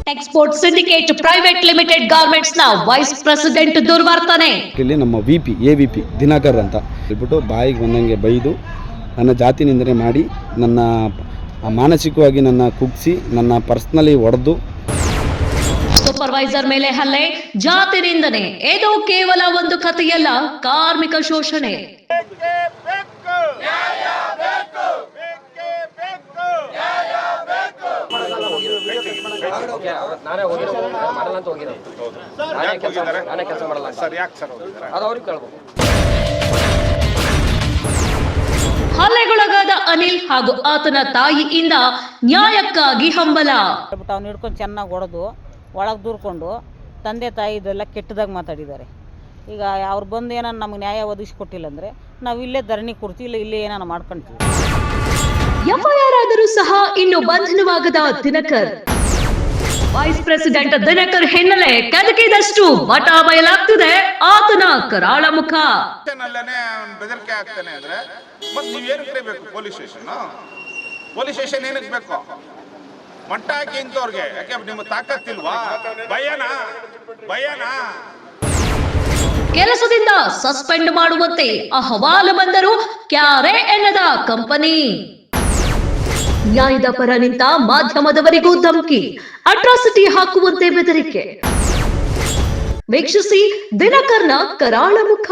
Export syndicate private limited garments ನ vice president ದುರ್ವರ್ತನೆ. ಇಲ್ಲಿ ನಮ್ಮ ಎವಿಪಿ ದಿನಕರ್ ಅಂತ ಹೇಳ್ಬಿಟ್ಟು ಬಾಯಿಗೆ ಬಂದಂಗೆ ಬೈದು ನನ್ನ ಜಾತಿ ನಿಂದನೆ ಮಾಡಿ ನನ್ನ ಮಾನಸಿಕವಾಗಿ ನನ್ನ ಕುಗ್ಸಿ ನನ್ನ ಪರ್ಸನಲಿ ಹೊಡೆದು ಸೂಪರ್ವೈಸರ್ ಮೇಲೆ ಹಲ್ಲೆ, ಜಾತಿ ನಿಂದನೆ. ಇದು ಕೇವಲ ಒಂದು ಕಥೆಯಲ್ಲ, ಕಾರ್ಮಿಕ ಶೋಷಣೆ. ಹಲ್ಲೆಗೊಳಗಾದ ಅನಿಲ್ ಹಾಗೂ ಆತನ ತಾಯಿಯಿಂದ ನ್ಯಾಯಕ್ಕಾಗಿ ಹಂಬಲ. ಅವ್ನು ಹಿಡ್ಕೊಂಡು ಚೆನ್ನಾಗಿ ಹೊಡೆದು ಒಳಗೆ ದೂರ್ಕೊಂಡು ತಂದೆ ತಾಯಿ ಇದೆಲ್ಲ ಕೆಟ್ಟದಾಗ ಮಾತಾಡಿದ್ದಾರೆ. ಈಗ ಅವ್ರು ಬಂದು ಏನಾರು ನಮಗೆ ನ್ಯಾಯ ಒದಗಿಸ್ಕೊಟ್ಟಿಲ್ಲ ಅಂದರೆ ನಾವು ಇಲ್ಲೇ ಧರಣಿ ಕೊಡ್ತೀವಿ, ಇಲ್ಲೇ ಏನಾರು ಮಾಡ್ಕೊಳ್ತೀವಿ. ಎಫ್ಐಆರ್ ಆದರೂ ಸಹ ಇನ್ನು ಬಂಧನವಾಗದ ದಿನಕರ್. ವೈಸ್ ಪ್ರೆಸಿಡೆಂಟ್ ದಿನಕರ್ ಹಿನ್ನೆಲೆ ಕೆದಕಿದಷ್ಟು ಮಠ ಬಯಲಾಗ್ತಿದೆ ಆತನ ಕರಾಳ ಮುಖ. ಬೆದರಿಕೆ ಆಗ್ತಾನೆ ಅಂದ್ರೆ ಮತ್ತೆ ನೀವೇನಕ್ಕೆ ಬೇಕು ಪೊಲೀಸ್ ಸ್ಟೇಷನ್ ಏನಕ್ಕೆ ಬೇಕು? ಮಟ್ಟ ಹಾಕಿ ಇಂಥವ್ರಿಗೆ ಯಾಕೆ ನಿಮ್ಮ ತಾಕತ್ತಿಲ್ವಾ? ಭಯನಾ ಕೆಲಸದಿಂದ ಸಸ್ಪೆಂಡ್ ಮಾಡುವಂತೆ ಅಹವಾಲು ಬಂದರೂ ಕ್ಯಾರೆ ಎನ್ನದ ಕಂಪನಿ. ನ್ಯಾಯದ ಪರ ನಿಂತ ಮಾಧ್ಯಮದವರಿಗೂ ಧಮಕಿ, ಅಟ್ರಾಸಿಟಿ ಹಾಕುವಂತೆ ಬೆದರಿಕೆ. ವೀಕ್ಷಿಸಿ ದಿನಕರ್ನ ಕರಾಳ ಮುಖ.